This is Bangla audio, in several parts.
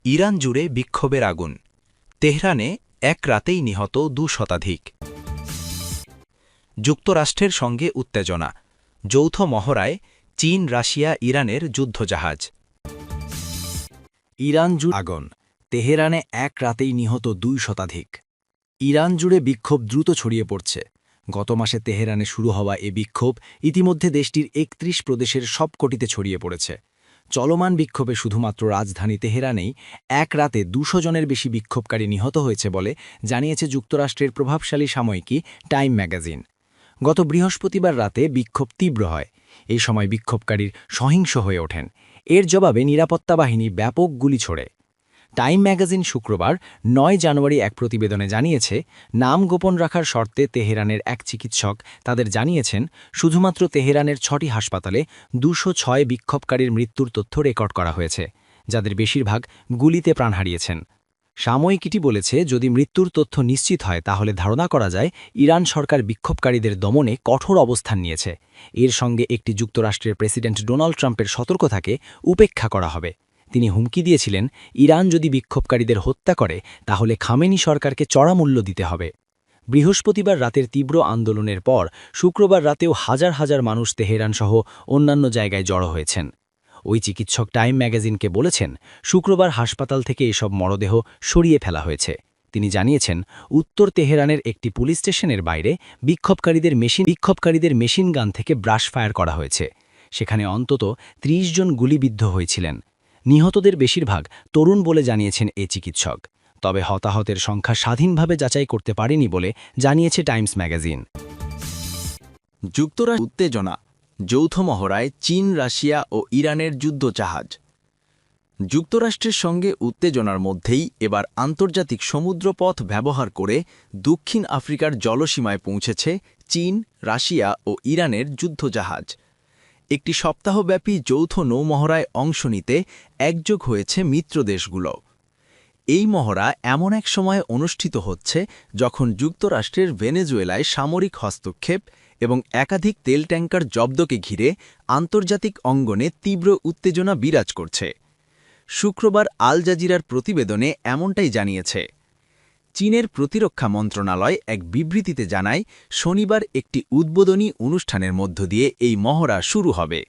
ইরান জুড়ে বিক্ষোভের আগুন। তেহরানে এক রাতেই নিহত ২ শতাধিক। যুক্তরাষ্ট্রের সঙ্গে উত্তেজনা। যৌথ মহড়ায় চীন, রাশিয়া, ইরানের যুদ্ধজাহাজ। ইরান জুড়ে আগুন। তেহরানে এক রাতেই নিহত ২ শতাধিক। ইরান জুড়ে বিক্ষোভ দ্রুত ছড়িয়ে পড়ছে। গত মাসে তেহরানে শুরু হওয়া এ বিক্ষোভ ইতিমধ্যে দেশটির ৩১ প্রদেশের সবকটিতে ছড়িয়ে পড়েছে। চলমান বিক্ষোভে শুধুমাত্র রাজধানী তেহরানেই এক রাতে ২০০ জনের বেশি বিক্ষোভকারী নিহত হয়েছে বলে জানিয়েছে যুক্তরাষ্ট্রের প্রভাবশালী সাময়িকী টাইম ম্যাগাজিন। গত বৃহস্পতিবার রাতে বিক্ষোভ তীব্র হয়। এই সময় বিক্ষোভকারীর সহিংস হয়ে ওঠেন। এর জবাবে নিরাপত্তা বাহিনী ব্যাপক গুলি ছোড়ে। টাইম ম্যাগাজিন শুক্রবার ৯ জানুয়ারি এক প্রতিবেদনে জানিয়েছে, নাম গোপন রাখার শর্তে তেহরানের এক চিকিৎসক তাদের জানিয়েছেন, শুধুমাত্র তেহরানের ৬টি হাসপাতালে ২০৬ বিক্ষোভকারীর মৃত্যুর তথ্য রেকর্ড করা হয়েছে, যাদের বেশিরভাগ গুলিতে প্রাণ হারিয়েছেন। সাময়িকীটি বলেছে, যদি মৃত্যুর তথ্য নিশ্চিত হয় তাহলে ধারণা করা যায় ইরান সরকার বিক্ষোভকারীদের দমনে কঠোর অবস্থান নিয়েছে। এর সঙ্গে একটি যুক্তরাষ্ট্রের প্রেসিডেন্ট ডোনাল্ড ট্রাম্পের সতর্কতাকে উপেক্ষা করা হবে। তিনি হুমকি দিয়েছিলেন, ইরান যদি বিক্ষোভকারীদের হত্যা করে তাহলে খামেনি সরকারকে চড়া মূল্য দিতে হবে। বৃহস্পতিবার রাতের তীব্র আন্দোলনের পর শুক্রবার রাতেও হাজার হাজার মানুষ তেহরানসহ অন্যান্য জায়গায় জড়ো হয়েছেন। ওই চিকিৎসক টাইম ম্যাগাজিনকে বলেছেন, শুক্রবার হাসপাতাল থেকে এসব মরদেহ সরিয়ে ফেলা হয়েছে। তিনি জানিয়েছেন, উত্তর তেহরানের একটি পুলিশ স্টেশনের বাইরে বিক্ষোভকারীদের মেশিন গান থেকে ব্রাশ ফায়ার করা হয়েছে। সেখানে অন্তত ৩০ জন গুলিবিদ্ধ হয়েছিলেন। নিহতদের বেশিরভাগ তরুণ বলে জানিয়েছেন এ চিকিৎসক। তবে হতাহতের সংখ্যা স্বাধীনভাবে যাচাই করতে পারেনি বলে জানিয়েছে টাইমস ম্যাগাজিন। যুক্তরাষ্ট্র উত্তেজনা। যৌথ মহড়ায় চীন, রাশিয়া ও ইরানের যুদ্ধজাহাজ। যুক্তরাষ্ট্রের সঙ্গে উত্তেজনার মধ্যেই এবার আন্তর্জাতিক সমুদ্রপথ ব্যবহার করে দক্ষিণ আফ্রিকার জলসীমায় পৌঁছেছে চীন, রাশিয়া ও ইরানের যুদ্ধজাহাজ। একটি সপ্তাহব্যাপী যৌথ নৌমহড়ায় অংশ নিতে একযোগ হয়েছে মিত্রদেশগুলো। এই মহড়া এমন এক সময়ে অনুষ্ঠিত হচ্ছে যখন যুক্তরাষ্ট্রের ভেনেজুয়েলায় সামরিক হস্তক্ষেপ এবং একাধিক তেল ট্যাঙ্কার জব্দকে ঘিরে আন্তর্জাতিক অঙ্গনে তীব্র উত্তেজনা বিরাজ করছে। শুক্রবার আল জাজিরার প্রতিবেদনে এমনটাই জানিয়েছে। চীনের প্রতিরক্ষা মন্ত্রণালয় এক বিবৃতিতে জানায়, শনিবার একটি উদ্বোধনী অনুষ্ঠানের মধ্য দিয়ে এই মহড়া শুরু হবে।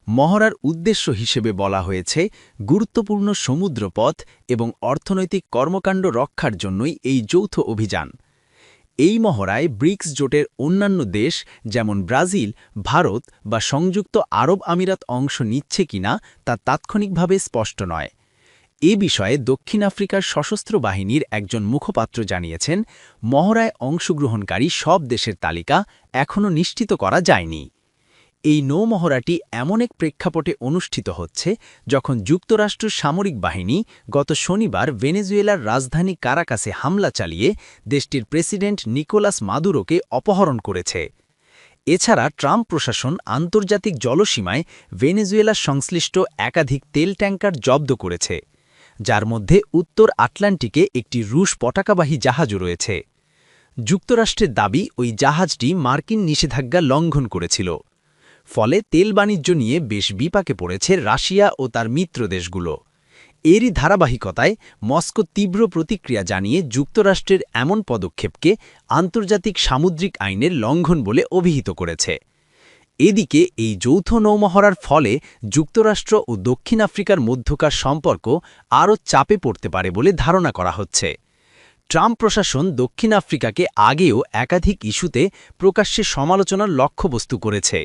মহড়ার উদ্দেশ্য হিসেবে বলা হয়েছে, গুরুত্বপূর্ণ সমুদ্রপথ এবং অর্থনৈতিক কর্মকাণ্ড রক্ষার জন্যই এই যৌথ অভিযান। এই মহড়ায় ব্রিক্স জোটের অন্যান্য দেশ যেমন ব্রাজিল, ভারত বা সংযুক্ত আরব আমিরাত অংশ নিচ্ছে কিনা তা তাৎক্ষণিকভাবে স্পষ্ট নয়। এ বিষয়ে দক্ষিণ আফ্রিকার সশস্ত্র বাহিনীর একজন মুখপাত্র জানিয়েছেন, মহড়ায় অংশগ্রহণকারী সব দেশের তালিকা এখনও নিশ্চিত করা যায়নি। এই নৌমহড়াটি এমন এক প্রেক্ষাপটে অনুষ্ঠিত হচ্ছে যখন যুক্তরাষ্ট্রের সামরিক বাহিনী গত শনিবার ভেনেজুয়েলার রাজধানী কারাকাসে হামলা চালিয়ে দেশটির প্রেসিডেন্ট নিকোলাস মাদুরোকে অপহরণ করেছে। এছাড়া ট্রাম্প প্রশাসন আন্তর্জাতিক জলসীমায় ভেনেজুয়েলার সংশ্লিষ্ট একাধিক তেল ট্যাঙ্কার জব্দ করেছে, যার মধ্যে উত্তর আটলান্টিকে একটি রুশ পতাকাবাহী জাহাজও রয়েছে। যুক্তরাষ্ট্রের দাবি, ওই জাহাজটি মার্কিন নিষেধাজ্ঞা লঙ্ঘন করেছিল। ফলে তেল বাণিজ্য নিয়ে বেশ বিপাকে পড়েছে রাশিয়া ও তার মিত্র দেশগুলো। এরই ধারাবাহিকতায় মস্কো তীব্র প্রতিক্রিয়া জানিয়ে যুক্তরাষ্ট্রের এমন পদক্ষেপকে আন্তর্জাতিক সামুদ্রিক আইনের লঙ্ঘন বলে অভিহিত করেছে। এদিকে এই যৌথ নৌমহড়ার ফলে যুক্তরাষ্ট্র ও দক্ষিণ আফ্রিকার মধ্যকার সম্পর্ক আরও চাপে পড়তে পারে বলে ধারণা করা হচ্ছে। ট্রাম্প প্রশাসন দক্ষিণ আফ্রিকাকে আগেও একাধিক ইস্যুতে প্রকাশ্যে সমালোচনার লক্ষ্যবস্তু করেছে।